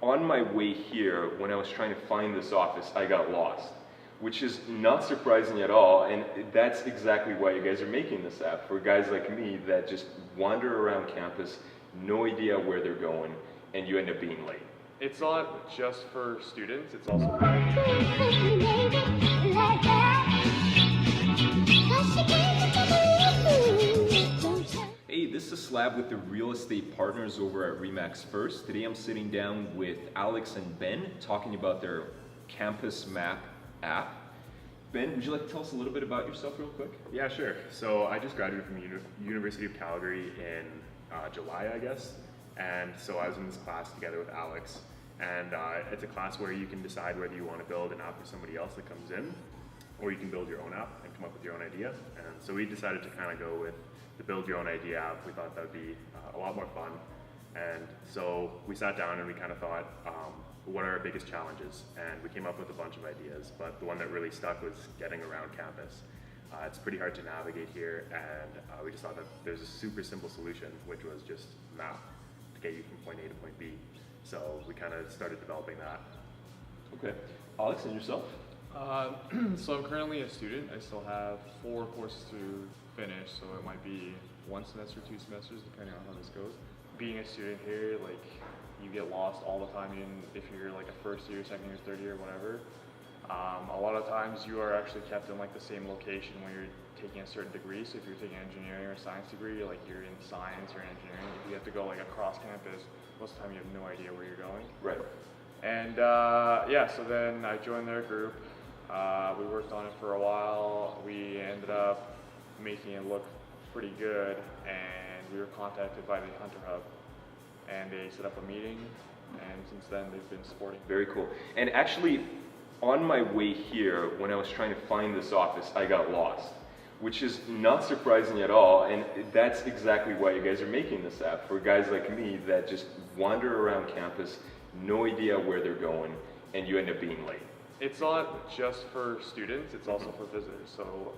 on my way here, when I was trying to find this office, I got lost, which is not surprising at all, and that's exactly why you guys are making this app, for guys like me that just wander around campus, no idea where they're going, and you end up being late. It's not just for students, it's also for Hey, this is Slab with the real estate partners over at REPYYC First. Today I'm sitting down with Alex and Ben talking about their Campus Mapp app. Ben, would you like to tell us a little bit about yourself real quick? Yeah, sure. So I just graduated from University of Calgary in July, I guess. And so I was in this class together with Alex. And it's a class where you can decide whether you want to build an app for somebody else that comes in, or you can build your own app and come up with your own idea. And so we decided to kind of go with the build your own idea app. We thought that would be a lot more fun. And so we sat down and we kind of thought, what are our biggest challenges? And we came up with a bunch of ideas, but the one that really stuck was getting around campus. It's pretty hard to navigate here, and we just thought that there's a super simple solution, which was just Mapp to get you from point A to point B. So we kind of started developing that. Okay. Alex, and yourself? So I'm currently a student. I still have 4 courses to finish, so it might be 1 semester, 2 semesters, depending on how this goes. Being a student here, like, you get lost all the time, even if you're like a first year, second year, third year, whatever. A lot of times you are actually kept in like the same location when you're taking a certain degree. So if you're taking an engineering or science degree, like you're in science or engineering, if you have to go like across campus, most of the time you have no idea where you're going. Right. And yeah, so then I joined their group. We worked on it for a while. We ended up making it look pretty good, and we were contacted by the Hunter Hub, and they set up a meeting, and since then they've been supporting. Very cool. And actually, on my way here, when I was trying to find this office, I got lost, which is not surprising at all, and that's exactly why you guys are making this app, for guys like me that just wander around campus, no idea where they're going, and you end up being late. It's not just for students, it's also for visitors. So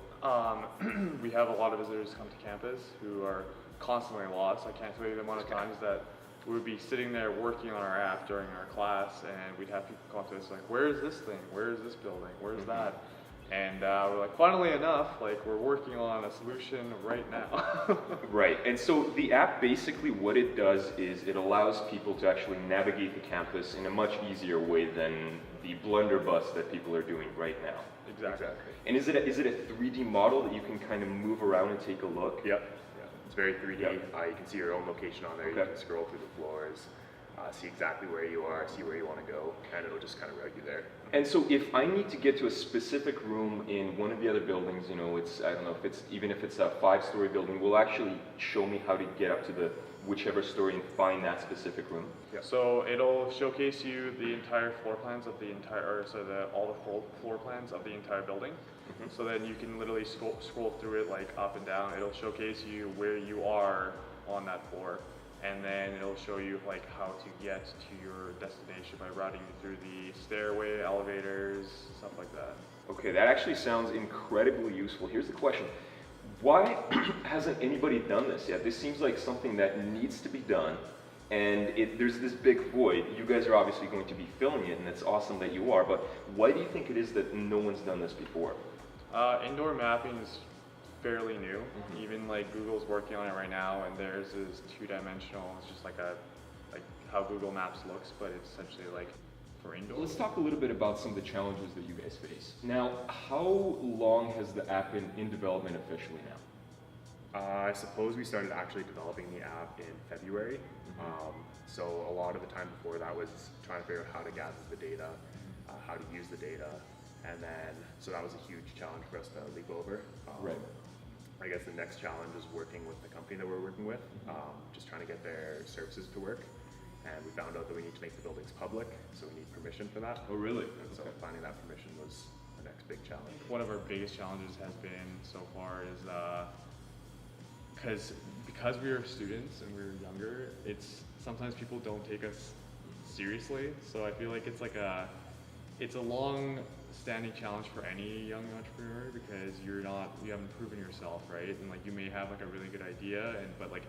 we have a lot of visitors come to campus who are constantly lost. I can't tell you the amount of times that we would be sitting there working on our app during our class, and we'd have people come up to us like, where is this thing? Where is this building? Where's that? And we're like, funnily enough, like, we're working on a solution right now. Right, and so the app, basically what it does is it allows people to actually navigate the campus in a much easier way than the blunderbuss that people are doing right now. Exactly. And is it a 3D model that you can kind of move around and take a look? Yep. It's very 3D. Yep. You can see your own location on there. Okay. You can scroll through the floors, see exactly where you are, see where you want to go, and it'll just kind of route you there. And so if I need to get to a specific room in one of the other buildings, you know, I don't know if it's, even if it's a 5-story building, will actually show me how to get up to the whichever story and find that specific room? Yeah. So it'll showcase you the entire floor plans of the entire, or so all the floor plans of the entire building. So then you can literally scroll through it like up and down. It'll showcase you where you are on that floor, and then it'll show you like how to get to your destination by routing you through the stairway, elevators, stuff like that. Okay, that actually sounds incredibly useful. Here's the question. Why hasn't anybody done this yet? This seems like something that needs to be done, and there's this big void. You guys are obviously going to be filming it, and it's awesome that you are, but why do you think it is that no one's done this before? Indoor mapping is fairly new. Even like Google's working on it right now, and theirs is 2-dimensional. It's just like how Google Maps looks, but it's essentially like for indoor. Let's talk a little bit about some of the challenges that you guys face. Now, how long has the app been in development officially now? I suppose we started actually developing the app in February. So a lot of the time before that was trying to figure out how to gather the data, how to use the data, and then, so that was a huge challenge for us to leap over. Right. I guess the next challenge is working with the company that we're working with, just trying to get their services to work. And we found out that we need to make the buildings public, so we need permission for that. Oh, really? And so finding that permission was the next big challenge. One of our biggest challenges has been so far is because we are students and we're younger, sometimes people don't take us seriously. So I feel like it's a long-standing challenge for any young entrepreneur, because you haven't proven yourself, right? And like you may have like a really good idea, but like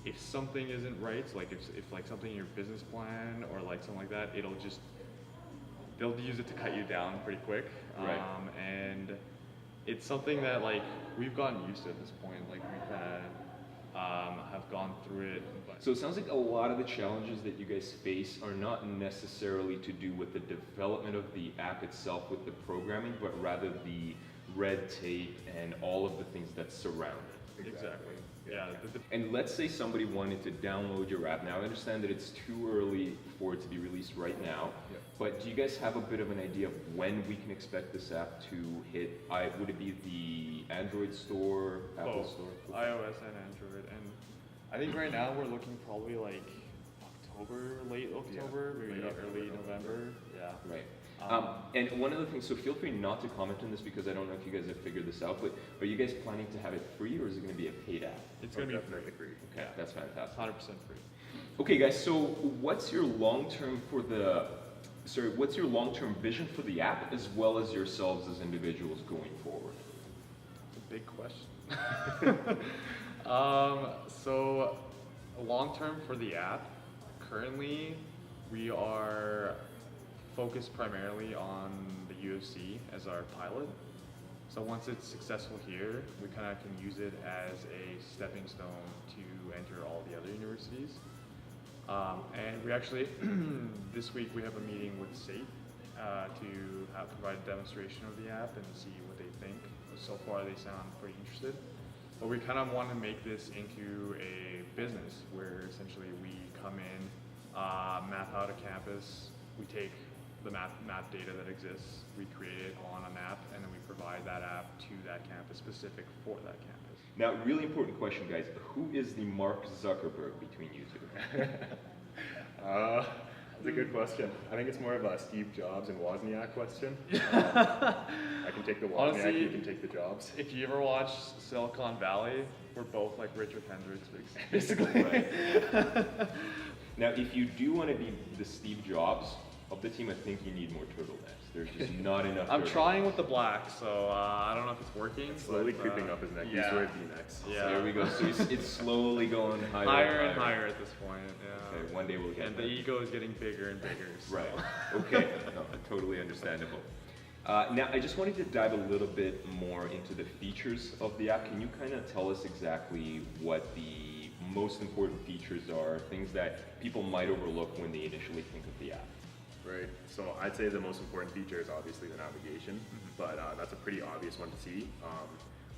if something isn't right, so like if like something in your business plan or like something like that, they'll use it to cut you down pretty quick. Right. And it's something that like we've gotten used to at this point. Like we kind of have gone through it. But So it sounds like a lot of the challenges that you guys face are not necessarily to do with the development of the app itself with the programming, but rather the red tape and all of the things that surround it. exactly. Yeah. And let's say somebody wanted to download your app. Now I understand that it's too early for it to be released right now, but do you guys have a bit of an idea of when we can expect this app to hit? Would it be the Android store, Apple Both, store? iOS and Android, and I think right now we're looking probably like October, late October, maybe late early October, November. Yeah. Right. And one of the things, so feel free not to comment on this because I don't know if you guys have figured this out, but are you guys planning to have it free or is it going to be a paid app? It's gonna be definitely free. Okay, that's fantastic. 100% free. Okay, guys. So, what's your long-term what's your long-term vision for the app, as well as yourselves as individuals going forward? It's a big question. So long term for the app, currently we are focused primarily on the UFC as our pilot. So once it's successful here, we kind of can use it as a stepping stone to enter all the other universities. And we actually, this week we have a meeting with SATE to provide a demonstration of the app and see what they think. So far they sound pretty interested. But we kind of want to make this into a business where essentially we come in, map out a campus, we take the map data that exists, we create it on an app, and then we provide that app to that campus specific for that campus. Now, really important question, guys. Who is the Mark Zuckerberg between you two? That's a good question. I think it's more of a Steve Jobs and Wozniak question. I can take the Wozniak, Honestly, you can take the Jobs. If you ever watch Silicon Valley, we're both like Richard Hendricks, basically. Right. Now, if you do want to be the Steve Jobs of the team, I think you need more turtlenecks. There's just not enough. I'm turtlenecks. trying with the black, so I don't know if it's working. Slowly but, creeping up his neck. yeah. He's wearing V-necks. Yeah. So there we go. So it's slowly going higher, Higher and higher at this point. Yeah. Okay, one day we'll get And there. the ego is getting bigger and bigger. So. Right. Okay. No, totally understandable. Now, I just wanted to dive a little bit more into the features of the app. Can you kind of tell us exactly what the most important features are, things that people might overlook when they initially think of the app? Right. So I'd say the most important feature is obviously the navigation, but that's a pretty obvious one to see.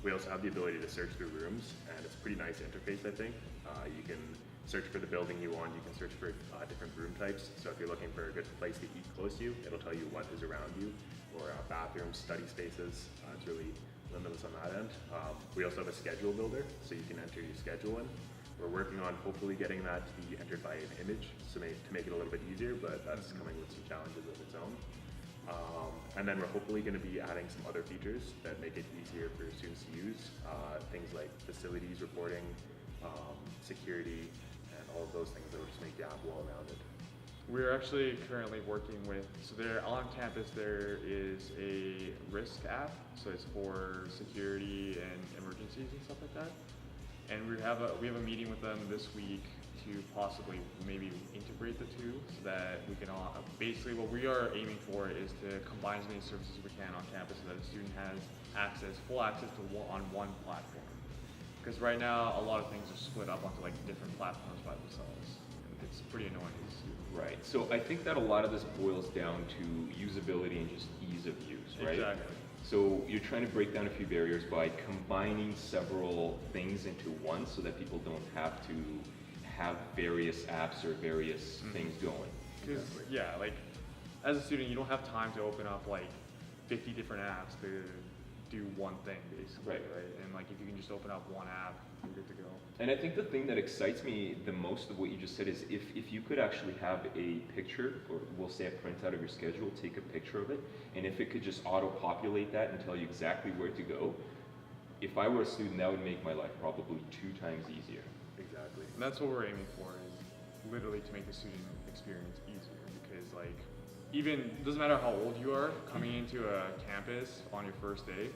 We also have the ability to search through rooms, and it's a pretty nice interface, I think. You can search for the building you want, you can search for different room types. So if you're looking for a good place to eat close to you, it'll tell you what is around you, or bathrooms, study spaces. It's really limitless on that end. We also have a schedule builder, so you can enter your schedule in. We're working on hopefully getting that to be entered by an image, so to make it a little bit easier, but that's coming with some challenges of its own. And then we're hopefully going to be adding some other features that make it easier for students to use, things like facilities reporting, security, and all of those things that will just make the app well-rounded. We're actually currently working with, so there on campus there is a risk app, so it's for security and emergencies and stuff like that. And we have a meeting with them this week to possibly maybe integrate the two so that we can all, basically what we are aiming for is to combine as many services as we can on campus so that a student has full access to on one platform. Because right now a lot of things are split up onto like different platforms by themselves. And it's pretty annoying to see. Right. So I think that a lot of this boils down to usability and just ease of use, right? Exactly. So you're trying to break down a few barriers by combining several things into one so that people don't have to have various apps or various things going. Because, yeah, like, as a student, you don't have time to open up, like, 50 different apps to do one thing, basically, Right. And, like, if you can just open up one app, you're good to go. And I think the thing that excites me the most of what you just said is if you could actually have a picture, or we'll say a printout of your schedule, take a picture of it, and if it could just auto-populate that and tell you exactly where to go, if I were a student, that would make my life probably 2 times easier. Exactly. And that's what we're aiming for, is literally to make the student experience easier. Because, like, even, doesn't matter how old you are, coming into a campus on your first day,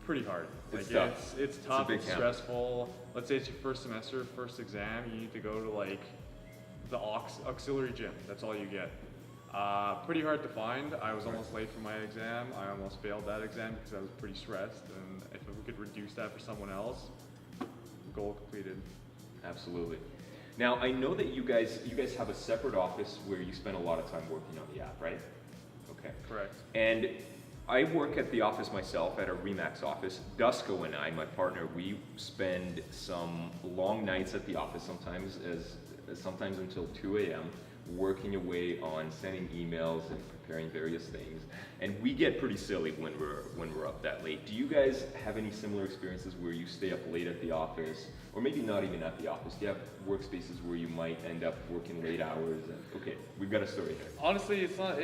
pretty hard. It's Like tough. it's It's a tough, big it's campus. stressful. Let's say it's your first semester, first exam, you need to go to like the auxiliary gym. That's all you get. Pretty hard to find. I was almost late for my exam. I almost failed that exam because I was pretty stressed. And if we could reduce that for someone else, goal completed. Absolutely. Now, I know that you guys have a separate office where you spend a lot of time working on the app, right? Okay. Correct. And I work at the office myself, at a REPYYC office. Dusko and I, my partner, we spend some long nights at the office, sometimes until 2 a.m., working away on sending emails and preparing various things. And we get pretty silly when we're up that late. Do you guys have any similar experiences where you stay up late at the office, or maybe not even at the office? Do you have workspaces where you might end up working late hours? And, okay, we've got a story here. Honestly, for us,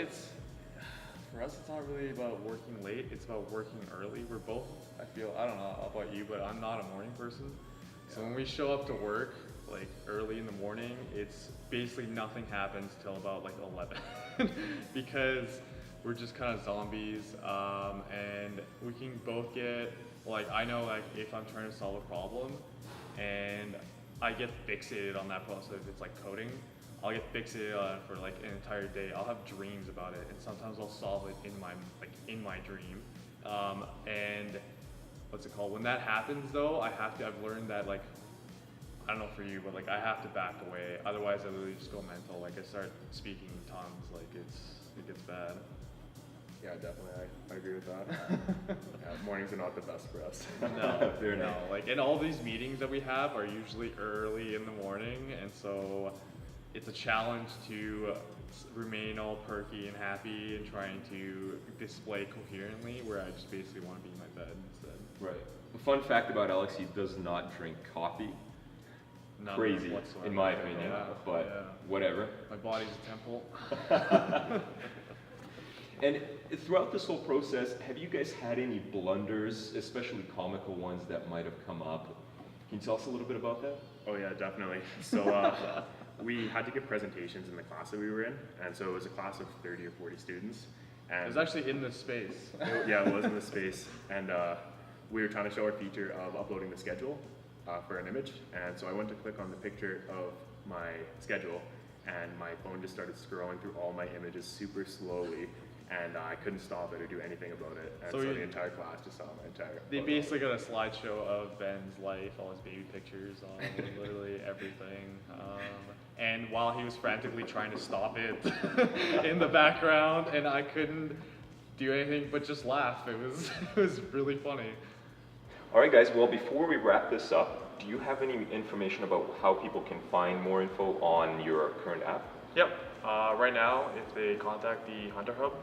it's not really about working late, it's about working early. We're both, I don't know about you, but I'm not a morning person. So when we show up to work, like early in the morning, it's basically nothing happens till about like 11 because we're just kind of zombies, and we can both get, like, I know like if I'm trying to solve a problem and I get fixated on that problem, so if it's like coding, I'll get fixated on it for like an entire day. I'll have dreams about it, and sometimes I'll solve it in my dream. And what's it called? When that happens though, I've learned that, like, I don't know for you, but like I have to back away. Otherwise, I literally just go mental. Like I start speaking in tongues. Like it gets bad. Yeah, definitely. I agree with that. Yeah, mornings are not the best for us. No, Fair no. enough. Like, and all these meetings that we have are usually early in the morning, and so it's a challenge to remain all perky and happy and trying to display coherently, where I just basically want to be in my bed instead. Right. A fun fact about Alex, he does not drink coffee. None Crazy, whatsoever. in my opinion, Yeah, but yeah. whatever. My body's a temple. And throughout this whole process, have you guys had any blunders, especially comical ones that might have come up? Can you tell us a little bit about that? Oh yeah, definitely. So we had to give presentations in the class that we were in, and so it was a class of 30 or 40 students. And It was actually in this space. it was in the space, and we were trying to show our feature of uploading the schedule for an image. And so I went to click on the picture of my schedule, and my phone just started scrolling through all my images super slowly, and I couldn't stop it or do anything about it. And So so you- the entire class just saw my entire They photo. basically got a slideshow of Ben's life, all his baby pictures, all literally everything. And while he was frantically trying to stop it in the background, and I couldn't do anything but just laugh. It was really funny. All right, guys, well, before we wrap this up, do you have any information about how people can find more info on your current app? Yep. Right now, if they contact the Hunter Hub,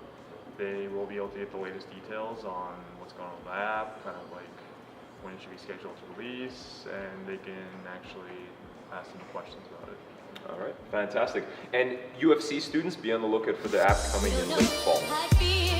they will be able to get the latest details on what's going on with the app, kind of like when it should be scheduled to release, and they can actually ask them questions about it. All right, fantastic. And UFC students, be on the lookout for the app coming in late fall. I feel